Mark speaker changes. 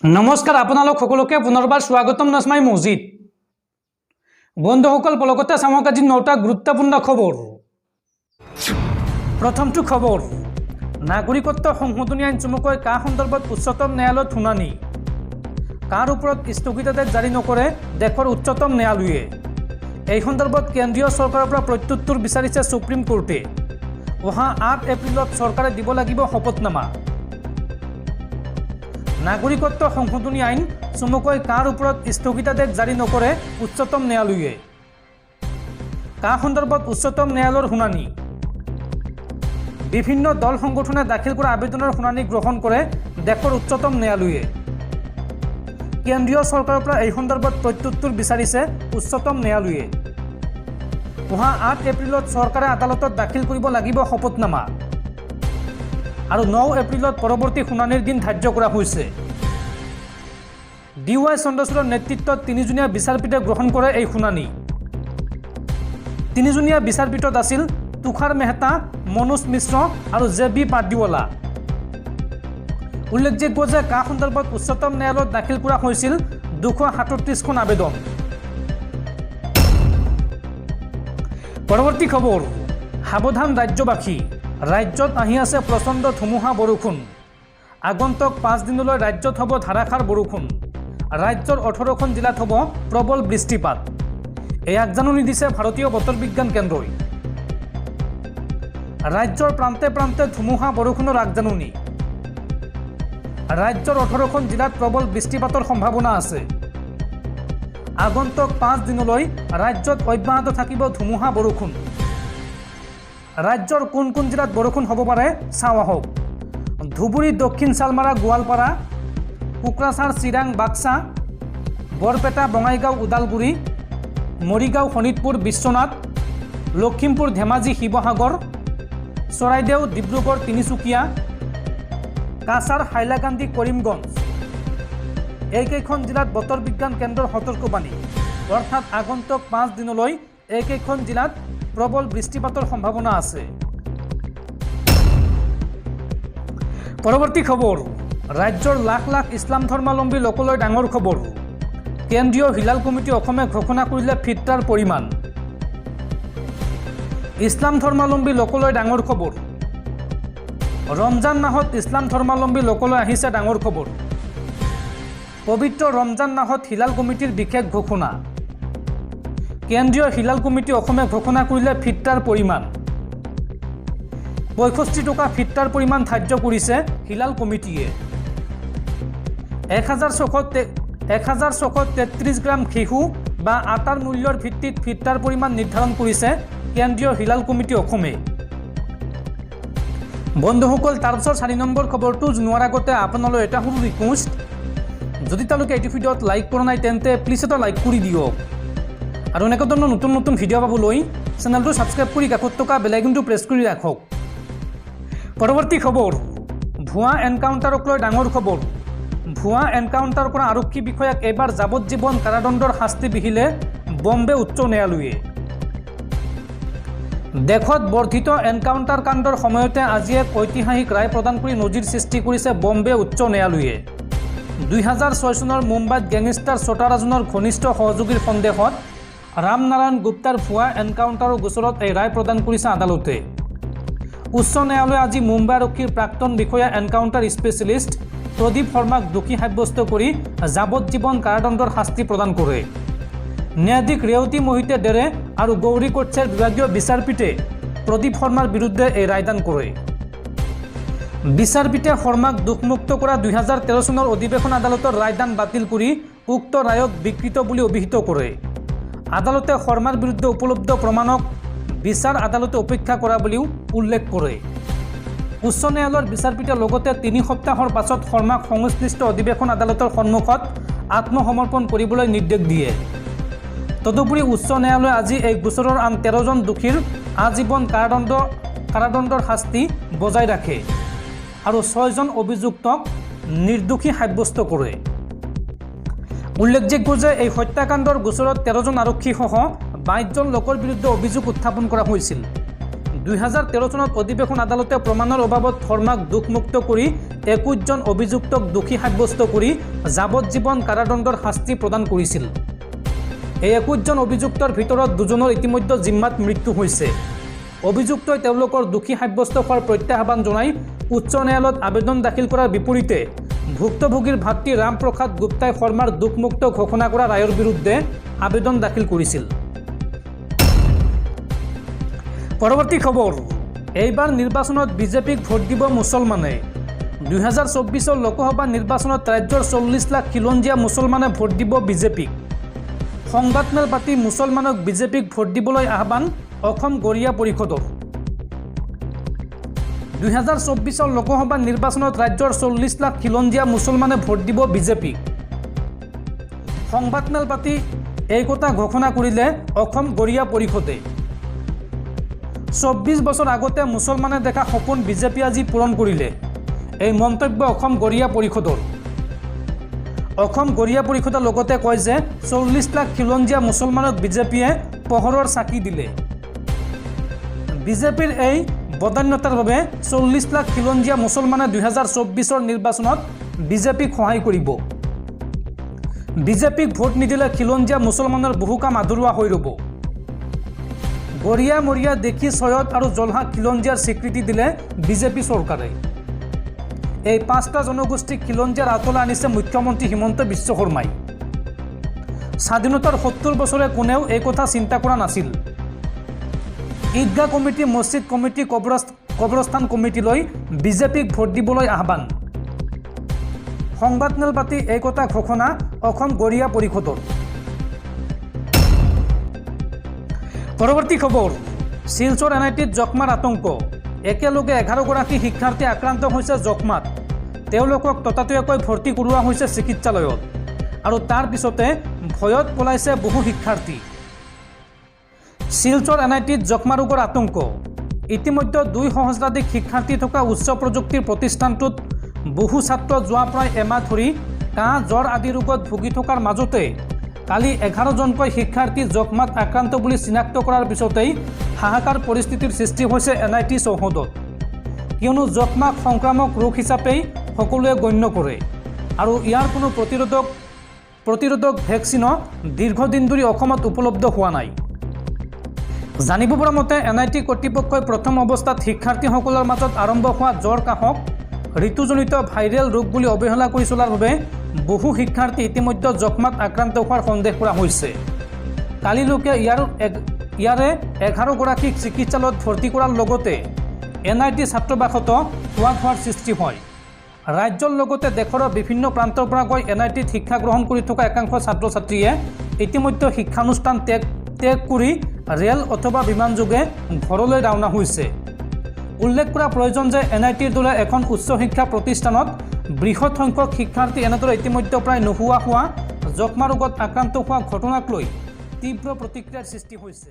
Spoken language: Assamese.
Speaker 1: নমস্কাৰ আপোনালোক সকলোকে পুনৰবাৰ স্বাগতম নজমাই মছজিদ বন্ধুসকল পলকতে চামক আজি 9টা গুৰুত্বপূৰ্ণ খবৰ। প্ৰথমটো খবৰ, নাগৰিকত্ব সংশোধনী আইন চমুকৈ কা সন্দৰ্ভত উচ্চতম ন্যায়ালয়ত শুনানি। কাৰ ওপৰত স্থগিতাদেশ জাৰি নকৰে দেশৰ উচ্চতম ন্যায়ালয়ে। এই সন্দৰ্ভত কেন্দ্ৰীয় চৰকাৰৰ পৰা প্ৰত্যুত্তৰ বিচাৰিছে সুপ্ৰিম কোৰ্টে। অহা 8 এপ্ৰিলত চৰকাৰে দিব লাগিব শপতনামা। নাগৰিকত্ব সংশোধনী আইন চমুকৈ কাৰ ওপৰত স্থগিতাদেশ জাৰি নকৰে উচ্চতম ন্যায়ালয়ে। কা সন্দৰ্ভত উচ্চতম ন্যায়ালয়ৰ শুনানি। বিভিন্ন দল সংগঠনে দাখিল কৰা আবেদনৰ শুনানি গ্ৰহণ কৰে দেশৰ উচ্চতম ন্যায়ালয়ে। কেন্দ্ৰীয় চৰকাৰৰ পৰা এই সন্দৰ্ভত প্ৰত্যুত্তৰ বিচাৰিছে উচ্চতম ন্যায়ালয়ে। অহা 8 এপ্ৰিলত চৰকাৰে আদালতত দাখিল কৰিব লাগিব শপতনামা আৰু 9 এপ্ৰিলত পৰৱৰ্তী শুনানিৰ দিন ধাৰ্য কৰা হৈছে। DY চন্দ্ৰচূড়ৰ নেতৃত্বত 3জনীয়া বিচাৰপীঠে গ্ৰহণ কৰে এই শুনানি। 3জনীয়া বিচাৰপীঠত আছিল তুষাৰ মেহতা, মনোজ মিশ্ৰ আৰু JB পাৰ্দিৱালা। উল্লেখযোগ্য যে কা সন্দৰ্ভত উচ্চতম ন্যায়ালয়ত দাখিল কৰা হৈছিল 237খন আবেদন। পৰৱৰ্তী খবৰ, সাৱধান ৰাজ্যবাসী, ৰাজ্যত আহি আছে প্ৰচণ্ড ধুমুহা বৰষুণ। আগন্তুক 5 দিনলৈ ৰাজ্যত হ'ব ধাৰাসাৰ বৰষুণ। ৰাজ্যৰ 18খন জিলাত হ'ব প্ৰবল বৃষ্টিপাত। এই আগজাননী দিছে ভাৰতীয় বতৰ বিজ্ঞান কেন্দ্ৰই। ৰাজ্যৰ প্ৰান্তে প্ৰান্তে ধুমুহা বৰষুণৰ আগজাননী। ৰাজ্যৰ 18খন জিলাত প্ৰবল বৃষ্টিপাতৰ সম্ভাৱনা আছে। আগন্তুক 5 দিনলৈ ৰাজ্যত অব্যাহত থাকিব ধুমুহা বৰষুণ। ৰাজ্যৰ কোন কোন জিলাত বৰষুণ হ'ব পাৰে চাওঁ আহক। ধুবুৰী, দক্ষিণ চালমাৰা, গোৱালপাৰা, কোকৰাঝাৰ, চিৰাং, বাক্সা, বৰপেটা, বঙাইগাঁও, ওদালগুৰি, মৰিগাঁও, শোণিতপুৰ, বিশ্বনাথ, লখিমপুৰ, ধেমাজি, শিৱসাগৰ, চৰাইদেউ, ডিব্ৰুগড়, তিনিচুকীয়া, কাছাৰ, হাইলাকান্দি, কৰিমগঞ্জ এইকেইখন জিলাত বতৰ বিজ্ঞান কেন্দ্ৰৰ সতৰ্কবাণী। অৰ্থাৎ আগন্তুক 5 দিনলৈ এইকেইখন জিলাত প্ৰবল বৃষ্টিপাতৰ সম্ভাৱনা আছে। পৰৱৰ্তী খবৰ, ৰাজ্যৰ লাখ লাখ ইছলাম ধৰ্মাৱলম্বী লোকলৈ ডাঙৰ খবৰ। কেন্দ্ৰীয় হিলাল কমিটি অসমে ঘোষণা কৰিলে ফিতৰাৰ পৰিমাণ। ইছলাম ধৰ্মাৱলম্বী লোকলৈ ডাঙৰ খবৰ। ৰমজান মাহত ইছলাম ধৰ্মাৱলম্বী লোকলৈ আহিছে ডাঙৰ খবৰ। পবিত্ৰ ৰমজান মাহত হিলাল কমিটিৰ বিশেষ ঘোষণা। কেন্দ্ৰীয় হিলাল কমিটি অসমে ঘোষণা কৰিলে ফিতৰাৰ পৰিমাণ। 65 টকা ফিতৰাৰ পৰিমাণ ধাৰ্য কৰিছে হিলাল কমিটিয়ে। 1633 গ্ৰাম ঘেঁহু বা আটাৰ মূল্যৰ ভিত্তিত ফিতৰাৰ পৰিমাণ নিৰ্ধাৰণ কৰিছে কেন্দ্ৰীয় হিলাল কমিটি অসমে। বন্ধুসকল, তাৰপিছত 4 নম্বৰ খবৰটো জনোৱাৰ আগতে আপোনালৈ এটা সৰু ৰিকুৱেষ্ট, যদি তেওঁলোকে এইটো ভিডিঅ'ত লাইক কৰা নাই তেন্তে প্লিজ এটা লাইক কৰি দিয়ক আৰু এনেকুৱা ধৰণৰ নতুন নতুন ভিডিঅ' পাবলৈ চেনেলটো ছাবস্ক্ৰাইব কৰি কাষত থকা বেল আইকনটো প্ৰেছ কৰি ৰাখক। পৰৱৰ্তী খবৰ, ভুৱা এনকাউণ্টাৰক লৈ ডাঙৰ খবৰ। ভুৱা এনকাউণ্টাৰ কৰা আৰক্ষী বিষয়াক এইবাৰ যাৱজ্জীৱন কাৰাদণ্ডৰ শাস্তি বিহিলে বম্বে উচ্চ ন্যায়ালয়ে। দেশত বৰ্ধিত এনকাউণ্টাৰ কাণ্ডৰ সময়তে আজি এক ঐতিহাসিক ৰায় প্ৰদান কৰি নজিৰ সৃষ্টি কৰিছে বম্বে উচ্চ ন্যায়ালয়ে। 2006 চনৰ মুম্বাইত গেংষ্টাৰ ছোটা ৰাজনৰ ঘনিষ্ঠ সহযোগীৰ সন্দেহত ৰামনাৰায়ণ গুপ্তাৰ ভুৱা এনকাউণ্টাৰৰ গোচৰত এই ৰায় প্ৰদান কৰিছে আদালতে। উচ্চ ন্যায়ালয়ে আজি মুম্বাই আৰক্ষীৰ প্ৰাক্তন বিষয়া এনকাউণ্টাৰ স্পেচিয়েলিষ্ট প্ৰদীপ শৰ্মাক দোষী সাব্যস্ত কৰি যাৱজ্জীৱন কাৰাদণ্ডৰ শাস্তি প্ৰদান কৰে। ন্যায়াধীশ ৰেৱতী মোহিতে ডেৰে আৰু গৌৰী কোটছেৰ বিভাগীয় বিচাৰপীঠে প্ৰদীপ শৰ্মাৰ বিৰুদ্ধে এই ৰায়দান কৰে। বিচাৰপীঠে শৰ্মাক দোষমুক্ত কৰা 2013 চনৰ অধিৱেশন আদালতৰ ৰায়দান বাতিল কৰি উক্ত ৰায়ক বিকৃত বুলি অভিহিত কৰে। আদালতে শৰ্মাৰ বিৰুদ্ধে উপলব্ধ প্ৰমাণক বিচাৰ আদালতে উপেক্ষা কৰা বুলিও উল্লেখ কৰে। উচ্চ ন্যায়ালয়ৰ বিচাৰপীঠে লগতে 3 সপ্তাহৰ পাছত শৰ্মাক সংশ্লিষ্ট অধিৱেশন আদালতৰ সন্মুখত আত্মসমৰ্পণ কৰিবলৈ নিৰ্দেশ দিয়ে। তদুপৰি উচ্চ ন্যায়ালয়ে আজি এই গোচৰৰ আন 13জন দোষীৰ আজীৱন কাৰাদণ্ডৰ শাস্তি বজাই ৰাখে আৰু 6জন অভিযুক্তক নিৰ্দোষী সাব্যস্ত কৰে। উল্লেখযোগ্য যে এই হত্যাকাণ্ডৰ গোচৰত 13জন আৰক্ষীসহ 22জন লোকৰ বিৰুদ্ধে অভিযোগ উত্থাপন কৰা হৈছিল। 2013 চনত অধিৱেশন আদালতে প্ৰমাণৰ অভাৱত শৰ্মাক দোষমুক্ত কৰি 21 জন অভিযুক্তক দোষী সাব্যস্ত কৰি যাৱজ্জীৱন কাৰাদণ্ডৰ শাস্তি প্ৰদান কৰিছিল। এই 21 জন অভিযুক্তৰ ভিতৰত 2 জনৰ ইতিমধ্যে জিম্মাত মৃত্যু হৈছে। অভিযুক্তই তেওঁলোকৰ দোষী সাব্যস্ত হোৱাৰ প্ৰত্যাহ্বান জনাই উচ্চ ন্যায়ালয়ত আবেদন দাখিল কৰাৰ বিপৰীতে ভুক্তভোগীৰ ভাতৃ ৰামপ্ৰসাদ গুপ্তাই শৰ্মাৰ দোষমুক্ত ঘোষণা কৰা ৰায়ৰ বিৰুদ্ধে আবেদন দাখিল কৰিছিল। পৰৱৰ্তী খবৰ, এইবাৰ নিৰ্বাচনত বিজেপিক ভোট দিব মুছলমানে। 2024 লোকসভা নিৰ্বাচনত ৰাজ্যৰ 40 লাখ খিলঞ্জীয়া মুছলমানে ভোট দিব বিজেপিক। সংবাদমেল পাতি মুছলমানক বিজেপিক ভোট দিবলৈ আহ্বান অসম গৰিয়া পৰিষদৰ। 2024 লোকসভা নিৰ্বাচনত ৰাজ্যৰ 40 লাখ খিলঞ্জীয়া মুছলমানে ভোট দিব বিজেপিক। সংবাদমেল পাতি এই কথা ঘোষণা কৰিলে অসম গৰিয়া পৰিষদে। 24 বছৰ আগতে মুছলমানে দেখা সপোন বিজেপি আজি পূৰণ কৰিলে, এই মন্তব্য অসম গৰিয়া পৰিষদৰ। অসম গৰিয়া পৰিষদে লগতে কয় যে 40 লাখ খিলঞ্জীয়া মুছলমানক বিজেপিয়ে পোহৰৰ চাকি দিলে। বিজেপিৰ এই বদান্যতাৰ বাবে 40 লাখ খিলঞ্জীয়া মুছলমানে 2024 নিৰ্বাচনত বিজেপিক সহায় কৰিব। বিজেপিক ভোট নিদিলে খিলঞ্জীয়া মুছলমানৰ বহু কাম আধৰুৱা হৈ ৰ'ব। গৰিয়া মৰিয়া দেখি ছয়দ আৰু জলহা খিলঞ্জীয়াৰ স্বীকৃতি দিলে বিজেপি চৰকাৰে। এই 5টা জনগোষ্ঠীক খিলঞ্জীয়াৰ আঁতৰলৈ আনিছে মুখ্যমন্ত্ৰী হিমন্ত বিশ্ব শৰ্মাই। স্বাধীনতাৰ 70 বছৰে কোনেও এই কথা চিন্তা কৰা নাছিল। ঈদগাহ কমিটি, মছজিদ কমিটি, কবৰস্থান কমিটিলৈ বিজেপিক ভোট দিবলৈ আহ্বান। সংবাদমেল পাতি এই কথা ঘোষণা অসম গৰিয়া পৰিষদৰ। পৰৱৰ্তী খবৰ, শিলচৰ NITত যক্ষ্মাৰ আতংক। একেলগে 11গৰাকী শিক্ষাৰ্থী আক্ৰান্ত হৈছে যক্ষ্মাত। তেওঁলোকক ততাতৈয়াকৈ ভৰ্তি কৰোৱা হৈছে চিকিৎসালয়ত, আৰু তাৰ পিছতে ভয়ত পলাইছে বহু শিক্ষাৰ্থী। শিলচৰ NITত যক্ষ্মা ৰোগৰ আতংক। ইতিমধ্যে 2 সহস্ৰাধিক শিক্ষাৰ্থী থকা উচ্চ প্ৰযুক্তিৰ প্ৰতিষ্ঠানটোত বহু ছাত্ৰ যোৱা প্ৰায় এমাহ ধৰি কাহ, জ্বৰ আদি ৰোগত ভুগি থকাৰ মাজতে কালি 11জনকৈ শিক্ষাৰ্থী যক্ষ্মাত আক্ৰান্ত বুলি চিনাক্ত কৰাৰ পিছতেই হাহাকাৰ পৰিস্থিতিৰ সৃষ্টি হৈছে NIT চৌহদত। কিয়নো যক্ষ্মাক সংক্ৰামক ৰোগ হিচাপেই সকলোৱে গণ্য কৰে, আৰু ইয়াৰ কোনো প্ৰতিৰোধক ভেকচিনো দীৰ্ঘদিন ধৰি অসমত উপলব্ধ হোৱা নাই। জানিব পৰা মতে NIT কৰ্তৃপক্ষই প্ৰথম অৱস্থাত শিক্ষাৰ্থীসকলৰ মাজত আৰম্ভ হোৱা জ্বৰ, কাহক ঋতুজনিত ভাইৰেল ৰোগ বুলি অৱহেলা কৰি চলাৰ বাবে বহু শিক্ষাৰ্থী ইতিমধ্যে যক্ষ্মাত আক্ৰান্ত হোৱাৰ সন্দেহ কৰা হৈছে। কালিলৈকে ইয়াৰে 11গৰাকীক চিকিৎসালয়ত ভৰ্তি কৰাৰ লগতে NIT ছাত্ৰাবাসত হোৱাৰ সৃষ্টি হয়। ৰাজ্যৰ লগতে দেশৰ বিভিন্ন প্ৰান্তৰ পৰা গৈ NITত শিক্ষা গ্ৰহণ কৰি থকা একাংশ ছাত্ৰ ছাত্ৰীয়ে ইতিমধ্যে শিক্ষানুষ্ঠান ত্যাগ কৰি ৰেল অথবা বিমানযোগে ঘৰলৈ ৰাওনা হৈছে। উল্লেখ কৰা প্ৰয়োজন যে NITৰ দৰে এখন উচ্চ শিক্ষা প্ৰতিষ্ঠানত বৃহৎ সংখ্যক শিক্ষাৰ্থী এনেদৰে ইতিমধ্যে প্ৰায় নোহোৱা হোৱা যক্ষ্মা ৰোগত আক্ৰান্ত হোৱা ঘটনাক লৈ তীব্ৰ প্ৰতিক্ৰিয়াৰ সৃষ্টি হৈছে।